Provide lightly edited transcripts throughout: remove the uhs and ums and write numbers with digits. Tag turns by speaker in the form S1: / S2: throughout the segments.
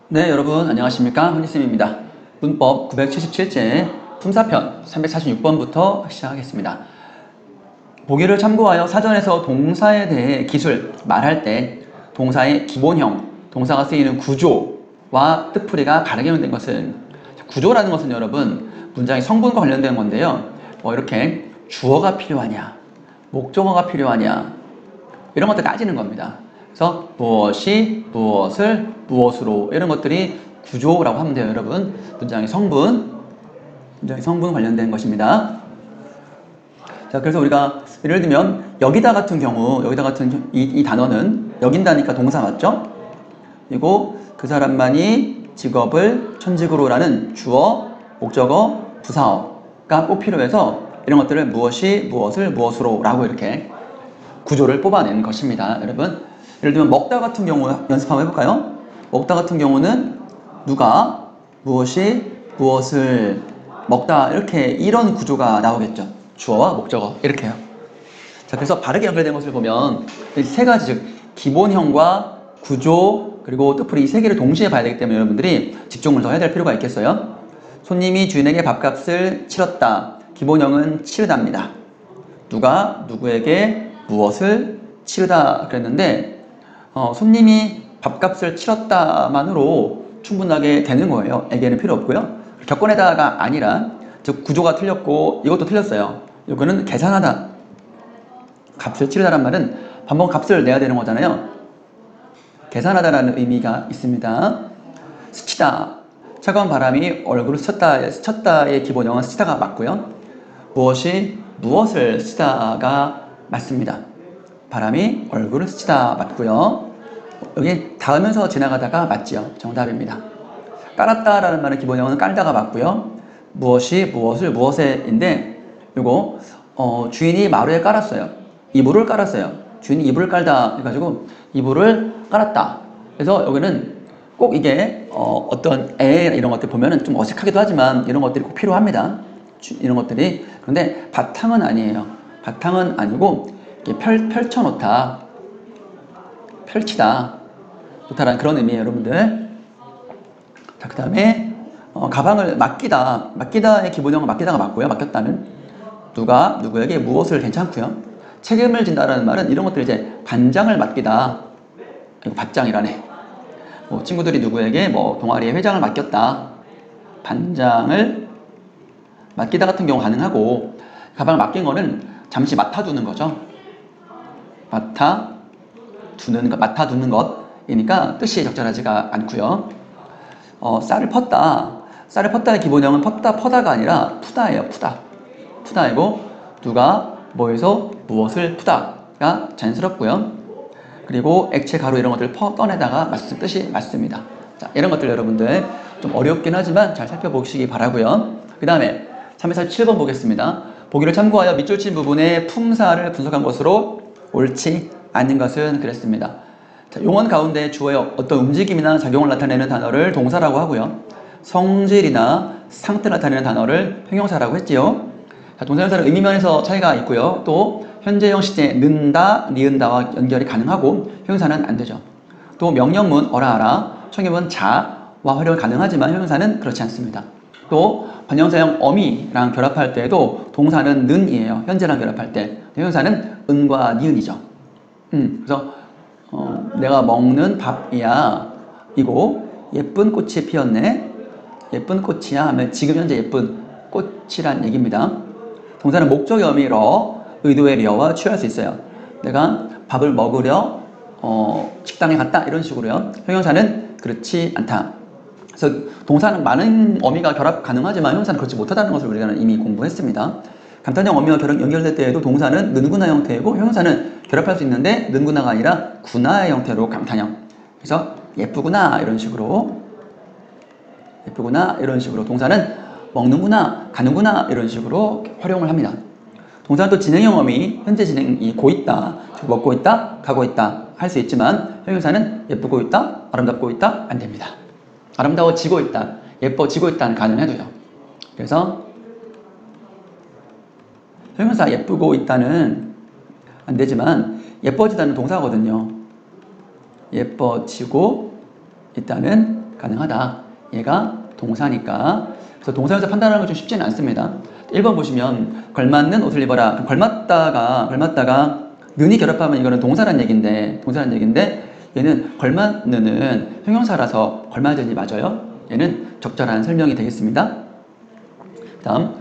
S1: 네, 여러분 안녕하십니까? 훈이쌤입니다. 문법 977제 품사편 346번부터 시작하겠습니다. 보기를 참고하여 사전에서 동사에 대해 기술, 말할 때 동사의 기본형, 동사가 쓰이는 구조와 뜻풀이가 다르게 연된 것은, 구조라는 것은 여러분 문장의 성분과 관련된 건데요. 이렇게 주어가 필요하냐, 목적어가 필요하냐, 이런 것들 따지는 겁니다. 그래서 무엇이, 무엇을, 무엇으로, 이런 것들이 구조라고 하면 돼요, 여러분. 문장의 성분 관련된 것입니다. 자, 그래서 우리가 예를 들면 여기다 같은 경우, 여기다 같은 이 단어는 여긴다니까 동사 맞죠? 그리고 그 사람만이 직업을 천직으로라는 주어, 목적어, 부사어가 꼭 필요해서 이런 것들을 무엇이, 무엇을, 무엇으로 라고 이렇게 구조를 뽑아낸 것입니다, 여러분. 예를 들면 먹다 같은 경우 연습 한번 해볼까요? 먹다 같은 경우는 누가, 무엇이, 무엇을 먹다, 이렇게 이런 구조가 나오겠죠. 주어와 목적어 이렇게요. 자, 그래서 바르게 연결된 것을 보면 이 세 가지, 즉 기본형과 구조 그리고 뜻풀이 이 세 개를 동시에 봐야 되기 때문에 여러분들이 직종문서 해야 될 필요가 있겠어요. 손님이 주인에게 밥값을 치렀다. 기본형은 치르다입니다. 누가 누구에게 무엇을 치르다 그랬는데 손님이 밥값을 치렀다만으로 충분하게 되는 거예요. 에게는 필요 없고요. 격권에다가 아니라, 즉 구조가 틀렸고 이것도 틀렸어요. 이거는 계산하다. 값을 치르다란 말은 반번 값을 내야 되는 거잖아요. 계산하다라는 의미가 있습니다. 스치다. 차가운 바람이 얼굴을 스쳤다의 기본형은 스치다가 맞고요. 무엇이 무엇을 스치다가 맞습니다. 바람이 얼굴을 스치다 맞고요. 여기 닿으면서 지나가다가 맞지요. 정답입니다. 깔았다라는 말의 기본형은 깔다가 맞고요. 무엇이 무엇을 무엇에인데 요거 주인이 마루에 깔았어요. 이불을 깔았어요. 주인이 이불을 깔다 해가지고 이불을 깔았다. 그래서 여기는 꼭 이게 어떤 이런 것들 보면은 좀 어색하기도 하지만 이런 것들이 꼭 필요합니다. 이런 것들이. 그런데 바탕은 아니에요. 바탕은 아니고 펼쳐놓다, 펼치다, 좋다라는 그런 의미예요, 여러분들. 자, 그 다음에 가방을 맡기다. 맡기다의 기본형은 맡기다가 맞고요. 맡겼다는 누가 누구에게 무엇을 괜찮고요. 책임을 진다라는 말은 이런 것들 이제 반장을 맡기다. 이거 밭장이라네. 친구들이 누구에게 동아리의 회장을 맡겼다. 반장을 맡기다 같은 경우 가능하고, 가방을 맡긴 거는 잠시 맡아두는 거죠. 맡아두는 것이니까 뜻이 적절하지가 않고요. 쌀을 펐다. 쌀을 펐다의 기본형은 퍼다가 아니라 푸다예요. 푸다이고 누가 뭐에서 무엇을 푸다가 자연스럽고요. 그리고 액체, 가루 이런 것들을 떠내다가 뜻이 맞습니다. 자, 이런 것들 여러분들 좀 어렵긴 하지만 잘 살펴보시기 바라고요. 그 다음에 347번 보겠습니다. 보기를 참고하여 밑줄 친 부분의 품사를 분석한 것으로 옳지 않은 것은 그랬습니다. 자, 용언 가운데 주어의 어떤 움직임이나 작용을 나타내는 단어를 동사라고 하고요. 성질이나 상태를 나타내는 단어를 형용사라고 했지요. 자, 동사형사는 의미면에서 차이가 있고요. 또 현재형 시제 는다, 니은다와 연결이 가능하고 형용사는 안 되죠. 또 명령문 어라하라, 청유문 자와 활용이 가능하지만 형용사는 그렇지 않습니다. 또 관형사형 어미랑 결합할 때에도 동사는 는이에요. 현재랑 결합할 때. 형용사는 은과 니은이죠. 그래서 내가 먹는 밥이야. 이고 예쁜 꽃이 피었네. 예쁜 꽃이야 하면 지금 현재 예쁜 꽃이란 얘기입니다. 동사는 목적의 어미러, 의도의 리어와 취할 수 있어요. 내가 밥을 먹으려 식당에 갔다, 이런 식으로요. 형용사는 그렇지 않다. 그래서 동사는 많은 어미가 결합 가능하지만 형용사는 그렇지 못하다는 것을 우리가 이미 공부했습니다. 간단형 어미와 연결될 때에도 동사는 는구나 형태이고 형용사는 결합할 수 있는데 는구나가 아니라 구나의 형태로 감탄형. 그래서 예쁘구나 이런 식으로, 예쁘구나 이런 식으로, 동사는 먹는구나, 가는구나 이런 식으로 활용을 합니다. 동사는 또 진행형 어미, 현재 진행이 고 있다, 먹고 있다, 가고 있다 할 수 있지만 형용사는 예쁘고 있다, 아름답고 있다 안 됩니다. 아름다워지고 있다, 예뻐지고 있다는 가능해도요. 그래서 형용사 예쁘고 있다는 안 되지만 예뻐지다는 동사거든요. 예뻐지고 있다는 가능하다. 얘가 동사니까. 그래서 동사에서 판단하는 건 좀 쉽지는 않습니다. 1번 보시면 걸맞는 옷을 입어라. 걸맞다가 는이 결합하면 이거는 동사란 얘기인데 얘는 걸맞는은 형용사라서 걸맞은이 맞아요. 얘는 적절한 설명이 되겠습니다. 다음,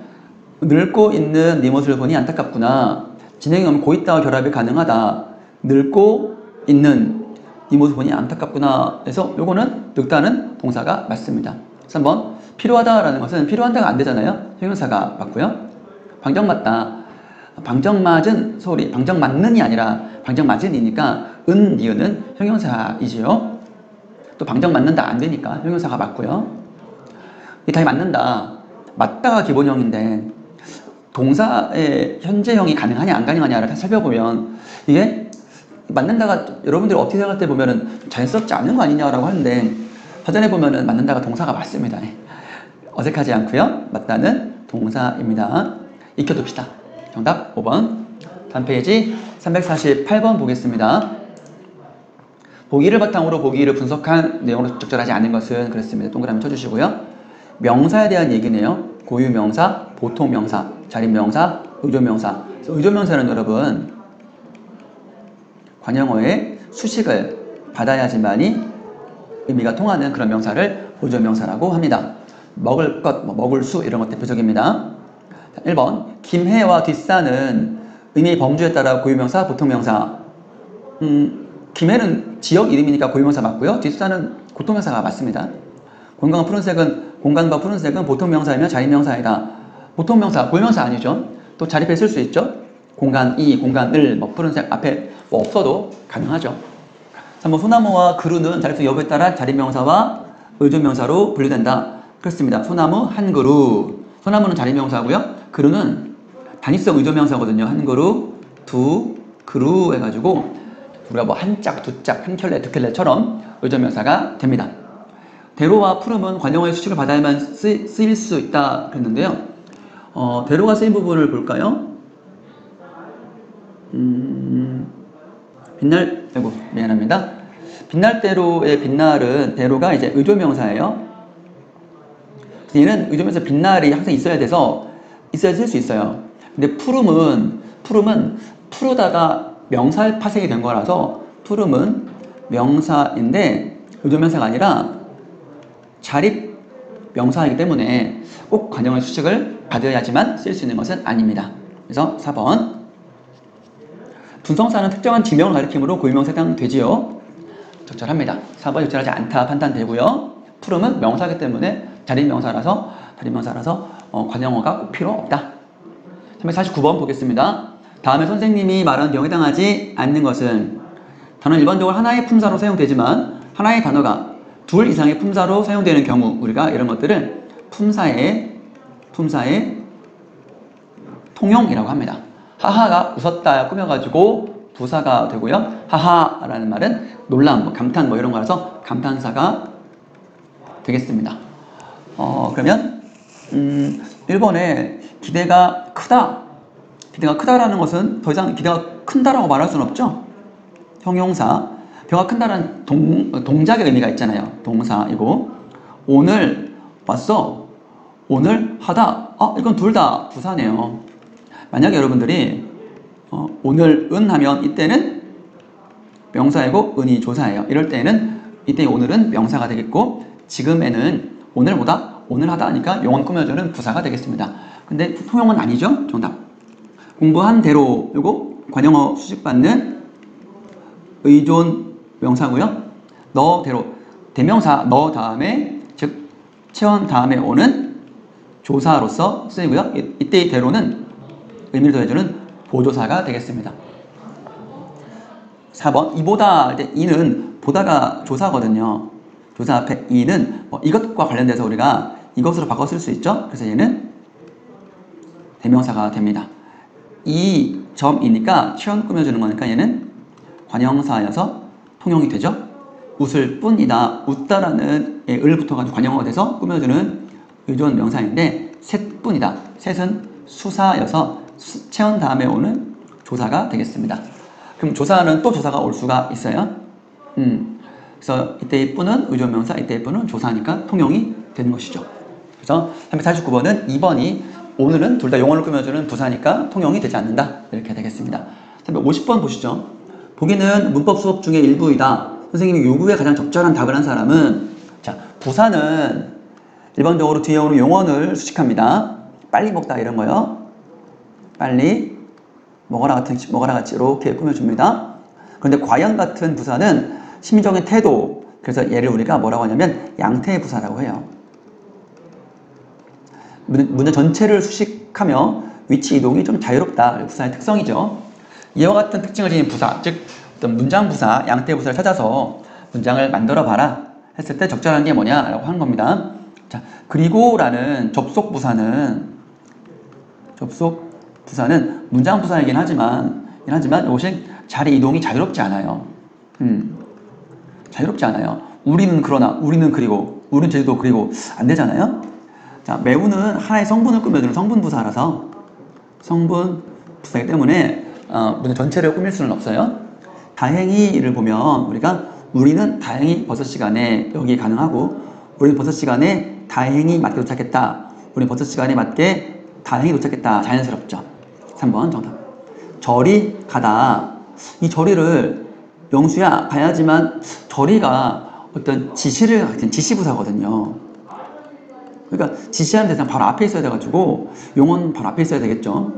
S1: 늙고 있는 네 모습을 보니 안타깝구나. 진행이 오면 고있다와 결합이 가능하다. 늙고 있는 네 모습을 보니 안타깝구나. 그래서 요거는 늙다는 동사가 맞습니다. 3번, 필요하다라는 것은 필요한다가 안 되잖아요. 형용사가 맞고요. 방정맞다. 방정맞은 소리, 방정맞는이 아니라 방정맞은이니까 니은은 형용사이지요. 또 방정맞는다 안 되니까 형용사가 맞고요. 이 답이 맞는다. 맞다가 기본형인데 동사의 현재형이 가능하냐 안 가능하냐를 살펴보면 이게 맞는다가 여러분들이 어떻게 생각할 때 보면은 자연스럽지 않은 거 아니냐라고 하는데 사전에 보면은 맞는다가 동사가 맞습니다. 어색하지 않고요. 맞다는 동사입니다. 익혀둡시다. 정답 5번. 다음 페이지 348번 보겠습니다. 보기를 바탕으로 보기를 분석한 내용으로 적절하지 않은 것은 그렇습니다. 동그라미 쳐주시고요. 명사에 대한 얘기네요. 고유명사, 보통명사, 자립명사, 의조명사. 의조명사는 여러분 관형어의 수식을 받아야지만이 의미가 통하는 그런 명사를 의조명사라고 합니다. 먹을 것, 먹을 수 이런 것 대표적입니다. 1번 김해와 뒷산은 의미 범주에 따라 고유명사, 보통명사. 김해는 지역 이름이니까 고유명사 맞고요. 뒷산은 보통명사가 맞습니다. 공간과 푸른색은 보통명사이며 자립명사이다. 보통명사, 고유명사 아니죠. 또 자립해 쓸 수 있죠. 공간이, 공간을, 푸른색 앞에 없어도 가능하죠. 3번 소나무와 그루는 자립수 여부에 따라 자립명사와 의조명사로 분류된다. 그렇습니다. 소나무, 한 그루. 소나무는 자립명사고요. 그루는 단위성 의조명사거든요. 한 그루, 두 그루 해가지고 우리가 뭐 한 짝, 두 짝, 한 켤레, 두 켤레처럼 의조명사가 됩니다. 대로와 푸름은 관용어의 수식을 받아야만 쓰일 수 있다 그랬는데요. 대로가 쓰인 부분을 볼까요? 미안합니다. 빛날 대로의 빛날은 대로가 이제 의조명사예요. 얘는 의조명사 빛날이 항상 있어야 돼서 있어야 쓸 수 있어요. 근데 푸름은 푸르다가 명사에 파생이 된 거라서 푸름은 명사인데 의조명사가 아니라 자립 명사이기 때문에 꼭 관용어의 수식을 받아야지만 쓸 수 있는 것은 아닙니다. 그래서 4번 둔성사는 특정한 지명을 가리킴으로 고유명사에 해당되지요. 적절합니다. 4번 적절하지 않다 판단되고요. 푸름은 명사이기 때문에 자립명사라서 관용어가 꼭 필요 없다. 349번 보겠습니다. 다음에 선생님이 말한 내용에 해당하지 않는 것은 단어는 일반적으로 하나의 품사로 사용되지만 하나의 단어가 둘 이상의 품사로 사용되는 경우 우리가 이런 것들을 품사의 통용이라고 합니다. 하하가 웃었다 꾸며가지고 부사가 되고요. 하하라는 말은 놀람, 감탄 이런 거라서 감탄사가 되겠습니다. 그러면 1번에 기대가 크다. 기대가 크다라는 것은 더 이상 기대가 큰다라고 말할 수는 없죠. 형용사. 배가 큰다라는 동작의 의미가 있잖아요. 동사이고 오늘 왔어. 오늘 하다. 이건 둘 다 부사네요. 만약에 여러분들이 오늘은 하면 이때는 명사이고 은이 조사예요. 이럴 때는 이때 오늘은 명사가 되겠고 지금에는 오늘보다 오늘 하다 하니까 용언 꾸며주는 부사가 되겠습니다. 근데 통용은 아니죠. 정답. 공부한 대로 요거 관용어 수식받는 의존 명사고요. 너대로 대명사 너 다음에 즉 체원 다음에 오는 조사로서 쓰이고요. 이때의 대로는 의미를 더해주는 보조사가 되겠습니다. 4번 이보다 이제 이는 보다가 조사거든요. 조사 앞에 이는 이것과 관련돼서 우리가 이것으로 바꿔 쓸 수 있죠. 그래서 얘는 대명사가 됩니다. 이 점이니까 체원 꾸며주는 거니까 얘는 관형사여서 통용이 되죠. 웃을 뿐이다. 웃다라는 을 붙어가지고 관형어가 돼서 꾸며주는 의존 명사인데 셋뿐이다. 셋은 수사여서 체원 다음에 오는 조사가 되겠습니다. 그럼 조사는 또 조사가 올 수가 있어요. 그래서 이때의 뿌는 의존명사, 이때의 뿌는 조사니까 통용이 되는 것이죠. 그래서 349번은 2번이 오늘은 둘 다 용언을 꾸며주는 부사니까 통용이 되지 않는다. 이렇게 되겠습니다. 350번 보시죠. 보기는 문법 수업 중에 일부이다. 선생님이 요구에 가장 적절한 답을 한 사람은, 자, 부사는 일반적으로 뒤에 오는 용언을 수식합니다. 빨리 먹다 이런 거요. 빨리 먹어라 같이 이렇게 꾸며줍니다. 그런데 과연 같은 부사는 심리적인 태도, 그래서 얘를 우리가 뭐라고 하냐면 양태의 부사라고 해요. 문장 전체를 수식하며 위치 이동이 좀 자유롭다. 부사의 특성이죠. 이와 같은 특징을 지닌 부사, 즉 어떤 문장 부사, 양태 부사를 찾아서 문장을 만들어 봐라 했을 때 적절한 게 뭐냐라고 하는 겁니다. 자, 그리고라는 접속 부사는 문장 부사이긴 하지만 이것이 자리 이동이 자유롭지 않아요. 자유롭지 않아요. 우리는 그러나, 우리는 그리고, 우리는 제주도 그리고 안 되잖아요. 자, 매우는 하나의 성분을 꾸며주는 성분 부사라서 성분 부사이기 때문에 문장 전체를 꾸밀 수는 없어요. 다행히를 보면 우리가 우리는 다행히 버섯 시간에 여기 가능하고 우리는 버섯 시간에 다행히 맞게 도착했다. 우리는 버섯 시간에 맞게 다행히 도착했다. 자연스럽죠. 3번 정답. 저리 가다. 이 저리를 영수야 가야지만 저리가 어떤 지시를 가진 지시부사거든요. 그러니까 지시하는 대상 바로 앞에 있어야 돼가지고 용언 바로 앞에 있어야 되겠죠.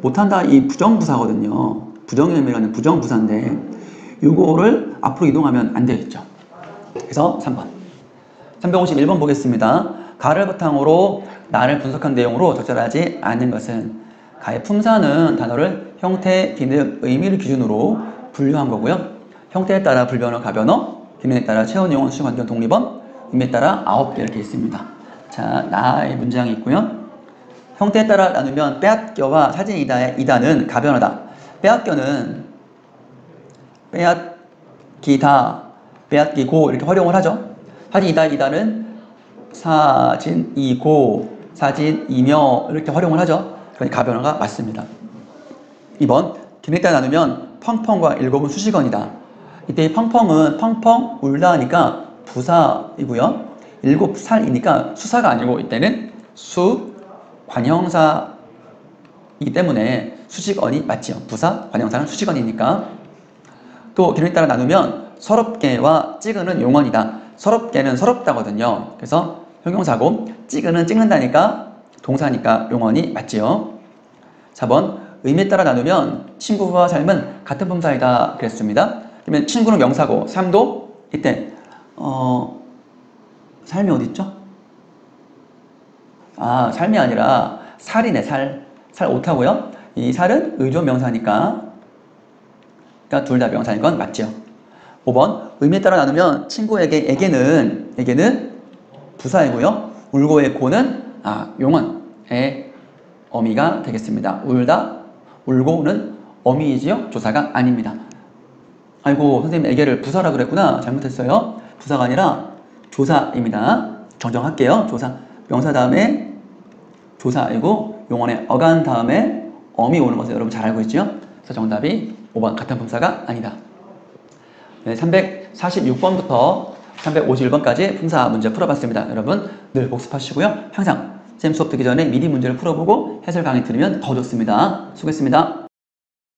S1: 못한다 이 부정부사거든요. 부정의 의미라는 부정부사인데 요거를 앞으로 이동하면 안 되겠죠. 그래서 3번. 351번 보겠습니다. 가를 바탕으로 나를 분석한 내용으로 적절하지 않은 것은 가의 품사는 단어를 형태, 기능, 의미를 기준으로 분류한 거고요. 형태에 따라 불변어, 가변어, 기능에 따라 체온, 용언, 수식, 관계원, 독립원, 의미에 따라 9개 이렇게 있습니다. 자, 나의 문장이 있고요. 형태에 따라 나누면 빼앗겨와 사진이다의 이다는 가변어다. 빼앗겨는 빼앗기다, 빼앗기고 이렇게 활용을 하죠. 사진이다, 이다는 사진이고, 사진이며 이렇게 활용을 하죠. 그러니까 가변어가 맞습니다. 2번, 기능에 따라 나누면 펑펑과 일곱은 수식어이다. 이때 이 펑펑은 펑펑 울다 하니까 부사이고요. 7살이니까 수사가 아니고 이때는 관형사이기 때문에 수식어이 맞지요. 부사, 관형사는 수식어이니까. 또 기능에 따라 나누면 서럽게와 찍으는 용언이다. 서럽게는 서럽다거든요. 그래서 형용사고 찍으는 찍는다니까 동사니까 용언이 맞지요. 4번 의미에 따라 나누면 친구와 삶은 같은 품사이다 그랬습니다. 그러면 친구는 명사고 삶도 이때 삶이 어디 있죠? 아, 삶이 아니라 살이네. 살 오타고요. 이 살은 의존 명사니까 그러니까 둘 다 명사인 건 맞죠. 5번 의미에 따라 나누면 친구에게는 부사이고요. 울고의 고는 용언의 어미가 되겠습니다. 울다, 울고는 어미이지요. 조사가 아닙니다. 아이고 선생님 에게를 부사라 그랬구나. 잘못했어요. 부사가 아니라 조사입니다. 정정할게요. 조사. 명사 다음에 조사이고 용언의 어간 다음에 어미 오는 것을 여러분 잘 알고 있죠? 그래서 정답이 5번 같은 품사가 아니다. 네, 346번부터 351번까지 품사 문제 풀어봤습니다. 여러분 늘 복습하시고요. 항상 쌤 수업 듣기 전에 미리 문제를 풀어보고 해설 강의 들으면 더 좋습니다. 수고했습니다.